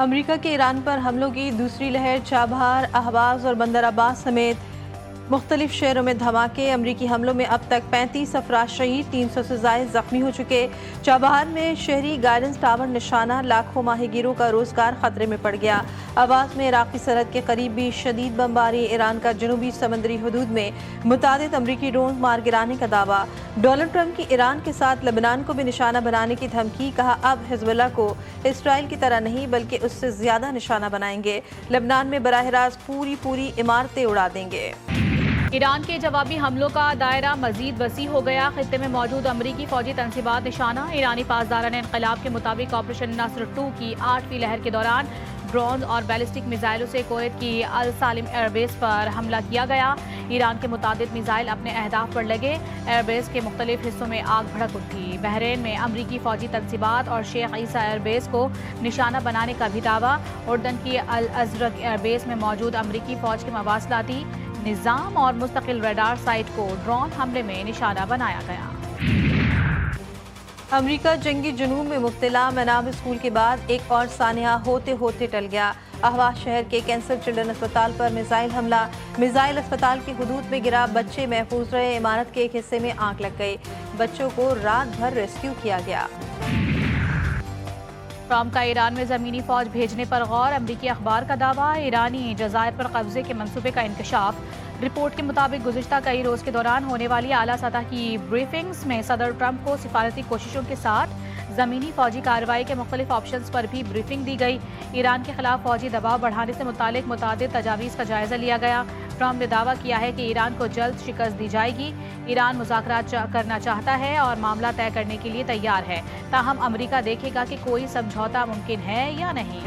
America के Iran पर हमलों की दूसरी लहर। चाबहार, अहवाज और बंदर अब्बास समेत मुख्तलिफ शहरों में धमाके। अमरीकी हमलों में अब तक 35 अफराद शहीद, 300 से ज़ायद जख्मी हो चुके। चाबहार में शहरी गाइडेंस टावर निशाना, लाखों माहीगीरों का रोजगार खतरे में पड़ गया। आवाज में इराक़ी सरहद के करीब भी शदीद बमबारी। ईरान का जनूबी समंदरी हदूद में मुतादिद अमरीकी ड्रोन मार गिराने का दावा। डोनाल्ड ट्रंप की ईरान के साथ लेबनान को भी निशाना बनाने की धमकी। कहा, अब हिजबुल्लाह को इसराइल की तरह नहीं बल्कि उससे ज्यादा निशाना बनाएंगे। लेबनान में बराह रास्त पूरी इमारतें उड़ा देंगे। ईरान के जवाबी हमलों का दायरा मजीद वसी हो गया। खित्ते में मौजूद अमरीकी फौजी तंसीबात निशाना। ईरानी पासदारान इनकलाब के मुताबिक ऑपरेशन नस्र 2 की 8वीं लहर के दौरान ड्रोन और बैलिस्टिक मिसाइलों से कुवैत की अल सालिम एयरबेस पर हमला किया गया। ईरान के मुतादिद मिसाइल अपने अहदाफ पर लगे। एयरबेस के मुख्तलिफ हिस्सों में आग भड़क उठी। बहरीन में अमरीकी फौजी तंसीबात और शेख ईसा एयरबेस को निशाना बनाने का भी दावा। उर्दन की अल अजरक एयरबेस में मौजूद अमरीकी फौज के मवासलाती निज़ाम और मुस्तकिल रडार साइट को ड्रोन हमले में निशाना बनाया गया। अमरीका जंगी जुनून में मुब्तला। मनाब स्कूल के बाद एक और सानिया होते होते टल गया। अहवाज शहर के कैंसर चिल्ड्रन अस्पताल पर मिसाइल हमला। मिसाइल अस्पताल की हुदूद में गिरा। बच्चे महफूज रहे। इमारत के एक हिस्से में आग लग गई। बच्चों को रात भर रेस्क्यू किया गया। ट्रंप का ईरान में ज़मीनी फौज भेजने पर गौर। अमरीकी अखबार का दावा। ईरानी जज़ायर पर कब्जे के मंसूबे का इंकशाफ। रिपोर्ट के मुताबिक गुज़िश्ता कई रोज़ के दौरान होने वाली आला सतह की ब्रीफिंग्स में सदर ट्रंप को सिफारती कोशिशों के साथ ज़मीनी फौजी कार्रवाई के मुख्तलिफ ऑप्शंस पर भी ब्रीफिंग दी गई। ईरान के खिलाफ फौजी दबाव बढ़ाने से मुतालिक मुतादिद तजावीज़ का जायजा लिया गया। ट्रंप ने दावा किया है कि ईरान को जल्द शिकस्त दी जाएगी। ईरान मुज़ाकरात करना चाहता है और मामला तय करने के लिए तैयार है। ताहम अमरीका देखेगा कि कोई समझौता मुमकिन है या नहीं।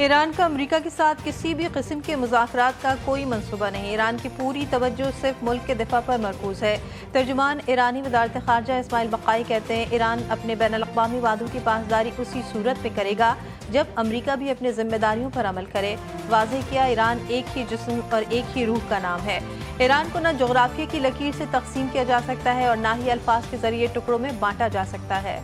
ईरान का अमरीका के साथ किसी भी किस्म के मुज़ाकरात का कोई मंसूबा नहीं। ईरान की पूरी तवज्जो सिर्फ मुल्क के दिफा पर मरकूज है। तर्जुमान ईरानी वज़ारत ख़ारजा इस्माइल बक़ाई कहते हैं, ईरान अपने बैनुल-अक़वामी वादों की पासदारी उसी सूरत में करेगा जब अमरीका भी अपनी जिम्मेदारियों पर अमल करे। वाज़ेह किया, ईरान एक ही जिस्म और एक ही रूह का नाम है। ईरान को न जोग्राफिया की लकीर से तकसीम किया जा सकता है और न ही अल्फाज के जरिए टुकड़ों में बांटा जा सकता है।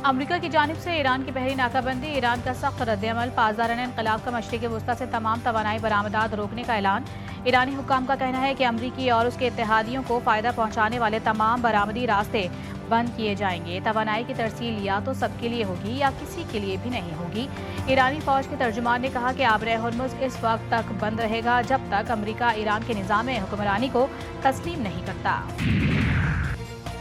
अमरीका की जानिब से ईरान की बहरी नाकाबंदी। ईरान का सख्त रद्द-ए-अमल। पासदारान इनकलाब का मशरिक़ वस्ता से तमाम तवानाई बरामदात रोकने का ऐलान। ईरानी हुक्काम का कहना है कि अमरीकी और उसके इत्तेहादियों को फ़ायदा पहुँचाने वाले तमाम बरामदी रास्ते बंद किए जाएंगे। तवानाई की तरसील या तो सबके लिए होगी या किसी के लिए भी नहीं होगी। ईरानी फ़ौज के तर्जुमान ने कहा कि आबरे हर्मुज़ इस वक्त तक बंद रहेगा जब तक अमरीका ईरान के निज़ाम हुक्मरानी को तस्लीम नहीं करता।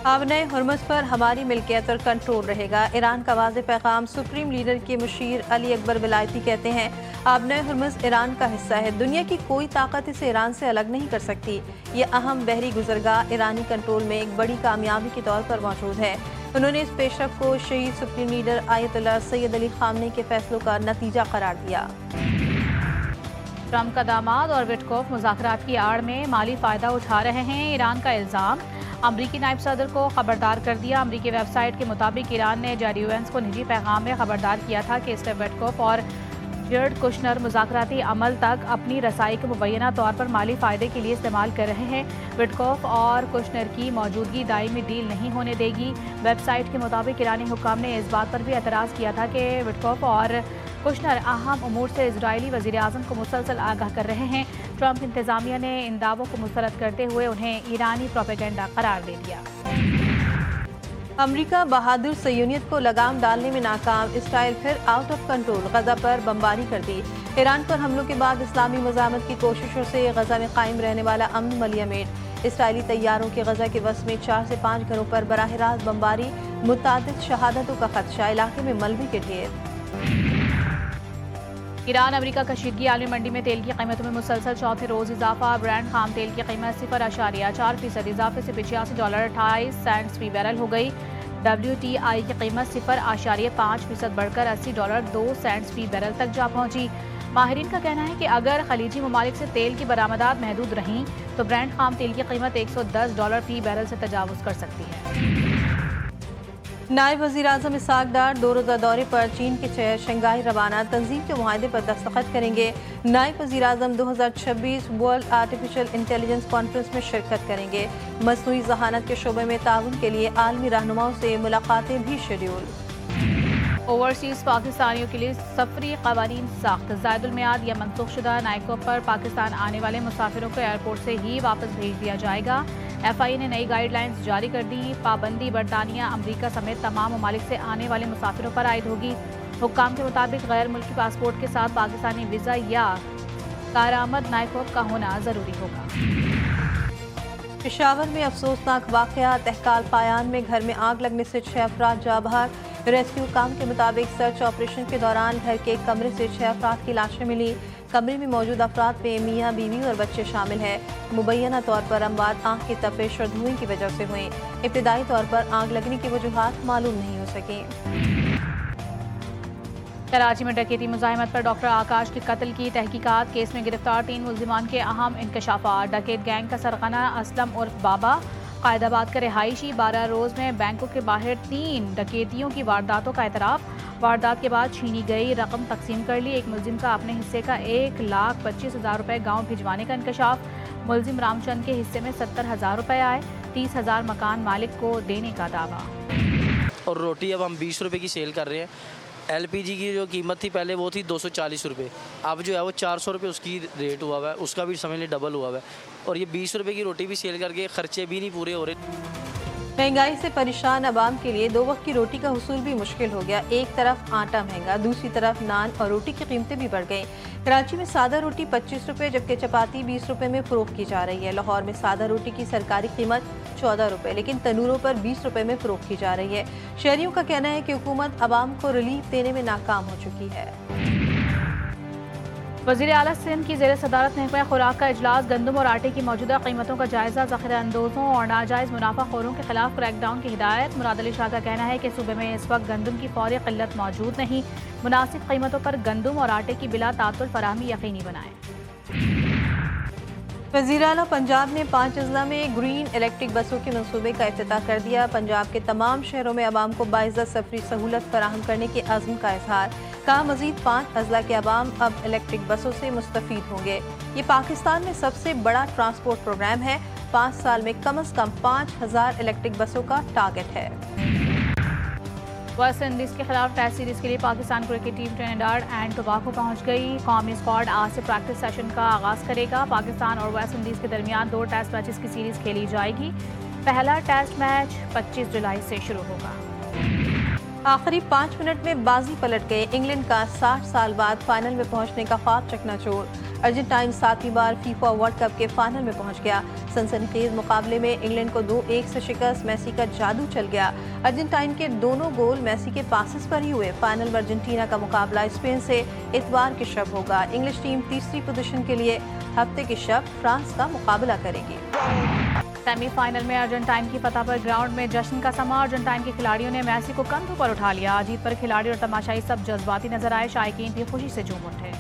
आबने हर्मुज़ पर हमारी मिल्कियत और कंट्रोल रहेगा। ईरान का वाज़ेह पैगाम। सुप्रीम लीडर के मुशीर अली अकबर विलायती कहते हैं, आबने हर्मुज़ ईरान का हिस्सा है। दुनिया की कोई ताकत इसे ईरान से अलग नहीं कर सकती। ये अहम बहरी गुज़रगाह ईरानी कंट्रोल में एक बड़ी कामयाबी के तौर पर मौजूद है। उन्होंने इस पेशरफ को शहीद supreme leader Ayatollah Sayyid Ali Khamenei के फैसलों का नतीजा करार दिया। ट्रंप का दामाद और विटकोफ मुज़ाकरात की आड़ में माली फ़ायदा उठा रहे हैं। ईरान का इल्ज़ाम। अमरीकी नायब सदर को खबरदार कर दिया। अमरीकी वेबसाइट के मुताबिक ईरान ने JDVANS को निजी पैगाम में खबरदार किया था कि स्टीव विटकोफ और जर्ड कुशनर मुज़ाकराती अमल तक अपनी रसाई को मुबैना तौर पर माली फ़ायदे के लिए इस्तेमाल कर रहे हैं। विटकोफ और कुशनर की मौजूदगी दायमी डील नहीं होने देगी। वेबसाइट के मुताबिक ईरानी हुक्काम ने इस बात पर भी एतराज़ किया था कि विटकोफ और कुशनर अहम उमूर से इजरायली वज़ीर-ए-आज़म को मुसलसल आगाह कर रहे हैं। ट्रंप इंतज़ामिया ने इन दावों को मुस्तरद करते हुए उन्हें ईरानी प्रोपेगेंडा करार दे दिया। अमरीका बहादुर सयूनियत को लगाम डालने में नाकाम। इसराइल फिर आउट ऑफ कंट्रोल। गजा पर बमबारी कर दी। ईरान पर हमलों के बाद इस्लामी मज़ामत की कोशिशों से गजा में कायम रहने वाला अमन मलियामेट। इसराइली तैयारों के गजा के वस में 4 से 5 घरों पर बराह रास्त बमबारी। मुतादिद शहादतों का खदशा। इलाके में मलबे के ढेर। ईरान अमरीका कशीदगी। आलमी मंडी में तेल की कीमतों में मुसलसल चौथे रोज इजाफा। ब्रांड खाम तेल की कीमत 0.4% इजाफे से $85.28 फी बैरल हो गई। WTI की कीमत 0.5% बढ़कर $80.02 फी बैरल तक जा पहुंची। माहिरीन का कहना है कि अगर खलीजी ममालिक से तेल की बरामदात महदूद रहीं तो ब्रांड खाम तेल की कीमत $110 फी बैरल से तजावुज कर सकती है। नायब वज़ीर-ए-आज़म इसहाक डार 2 रोज़ा दौरे पर चीन के शहर शंघाई रवाना। तंजीम के मुआहदे पर दस्तखत करेंगे। नायब वज़ीर-ए-आज़म 2026 वर्ल्ड आर्टिफिशियल इंटेलिजेंस कॉन्फ्रेंस में शिरकत करेंगे। मसनूई ज़हानत के शोबे में ताउन के लिए आलमी रहनुमाओं से मुलाकातें भी शेड्यूल। ओवरसीज़ पाकिस्तानियों के लिए सफरी कवानीन सख्त। ज़ायदुल मियाद या मनसूखशुदा नाइकों पर पाकिस्तान आने वाले मुसाफिरों को एयरपोर्ट से ही वापस भेज दिया जाएगा। FIA ने नई गाइडलाइंस जारी कर दी। पाबंदी बरतानिया, अमरीका समेत तमाम ममालिक से आने वाले मुसाफिरों पर आयद होगी। हुक्काम के मुताबिक गैर मुल्की पासपोर्ट के साथ पाकिस्तानी वीज़ा या कारामद नाइकोब का होना ज़रूरी होगा। पेशावर में अफसोसनाक वाक़या, तहकाल पायान में घर में आग लगने से 6 अफराद जा बहक। रेस्क्यू काम के मुताबिक सर्च ऑपरेशन के दौरान घर के एक कमरे से 6 अफराद की लाशें मिली। कमरे में मौजूद अफराद में मियाँ, बीवी और बच्चे शामिल हैं। मुबैना तौर पर अमवात आग की तपिश और धुएं की वजह से हुई। इब्तदाई तौर पर आग लगने की वजूहात मालूम नहीं हो सकी। कराची में डकैती मुज़ाहिमत पर डॉक्टर आकाश के कत्ल की तहकीकात। केस में गिरफ्तार 3 मुल्जिमान के अहम इंकशाफात। डकैत गैंग का सरगना असलम उर्फ बाबा कायदाबाद का रिहायशी 12 रोज़ में बैंकों के बाहर 3 डकैतियों की वारदातों का एतराफ़। वारदात के बाद छीनी गई रकम तकसीम कर ली। एक मुल्जिम का अपने हिस्से का 1,25,000 रुपये गाँव भिजवाने का इंकशाफ। मुल्जिम रामचंद के हिस्से में 70,000 रुपये आए। 30,000 मकान मालिक को देने का दावा। और रोटी अब हम 20 रुपये की सेल कर रहे हैं। LPG की जो कीमत थी पहले वो थी 240 रुपये, अब जो है वो 400 रुपये उसकी रेट हुआ हुआ है, उसका भी समझ लें डबल हुआ हुआ है। और ये 20 रुपये की रोटी भी सेल करके ख़र्चे भी नहीं पूरे हो रहे। महंगाई से परेशान अवाम के लिए 2 वक्त की रोटी का हुसूल भी मुश्किल हो गया। एक तरफ आटा महंगा, दूसरी तरफ नान और रोटी की कीमतें भी बढ़ गईं। कराची में सादा रोटी 25 रुपये जबकि चपाती 20 रुपये में फ़रोख्त की जा रही है। लाहौर में सादा रोटी की सरकारी कीमत 14 रुपये, लेकिन तनूरों पर 20 रुपये में फ़रोख्त की जा रही है। शहरियों का कहना है कि हुकूमत अवाम को रिलीफ देने में नाकाम हो चुकी है। वज़ीर आला सिंध की ज़ेर सदारत महकमा खुराक का इजलास। गंदम और आटे की मौजूदा कीमतों का जायजा। ज़ख़ीरा अंदोज़ों और नाजायज़ मुनाफाखोरों के खिलाफ क्रैकडाउन की हिदायत। मुराद अली शाह का कहना है कि सूबे में इस वक्त गंदम की फौरी क़िल्लत मौजूद नहीं। मुनासिब कीमतों पर गंदम और आटे की बिला तातुल फराहमी यकीनी बनाएं। वज़ीर आला पंजाब ने 5 अजला में ग्रीन इलेक्ट्रिक बसों के मनसूबे का इफ्तिताह कर दिया। पंजाब के तमाम शहरों में अवाम को बाइज़्ज़त सफरी सहूलत फराहम करने के अज़्म का इजहार। कहा मज़ीद 5 अजला के अवाम अब इलेक्ट्रिक बसों से मुस्तफ़ीद होंगे। ये पाकिस्तान में सबसे बड़ा ट्रांसपोर्ट प्रोग्राम है। 5 साल में कम अज़ कम 5,000 इलेक्ट्रिक बसों का टारगेट है। वेस्ट इंडीज़ के खिलाफ टेस्ट सीरीज के लिए Pakistan cricket team Trinidad and Tobago पहुंच गई। कौमी स्क्वाड आज से प्रैक्टिस सेशन का आगाज करेगा। पाकिस्तान और वेस्ट इंडीज़ के दरमियान 2 टेस्ट मैचेस की सीरीज खेली जाएगी। पहला टेस्ट मैच 25 जुलाई से शुरू होगा। आखिरी 5 मिनट में बाजी पलट गए। इंग्लैंड का 60 साल बाद फाइनल में पहुंचने का ख्वाब चकनाचूर। अर्जेंटाइन 7वीं बार फीफा वर्ल्ड कप के फाइनल में पहुंच गया। सनसनीखेज मुकाबले में इंग्लैंड को 2-1 से शिकस्त। मेसी का जादू चल गया। अर्जेंटाइन के दोनों गोल मेसी के पासेस पर ही हुए। फाइनल में अर्जेंटीना का मुकाबला स्पेन से इतवार के शब होगा। इंग्लिश टीम तीसरी पोजीशन के लिए हफ्ते के शब फ्रांस का मुकाबला करेगी। सेमीफाइनल में अर्जेंटाइन की फतह पर ग्राउंड में जश्न का समा। अर्जेंटाइन के खिलाड़ियों ने मेसी को कंधों पर उठा लिया। जीत पर खिलाड़ी और तमाशाई सब जज्बाती नजर आए। शायकीन भी खुशी से झूम उठे।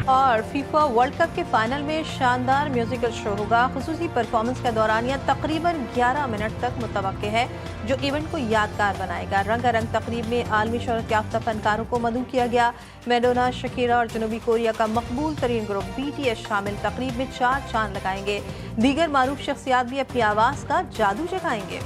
और फीफा वर्ल्ड कप के फाइनल में शानदार म्यूजिकल शो होगा। खुसूसी परफॉर्मेंस का दौरानिया तकरीबन 11 मिनट तक मुतवक्के है, जो इवेंट को यादगार बनाएगा। रंगारंग तकरीब में आलमी शोहरत याफ्ता फनकारों को मदऊ किया गया। मैडोना, शकीरा और जनूबी कोरिया का मकबूल तरीन ग्रुप BTS शामिल तकरीब में 4 चांद लगाएंगे। दीगर मारूफ शख्सियात भी अपनी आवाज़ का जादू जगाएंगे।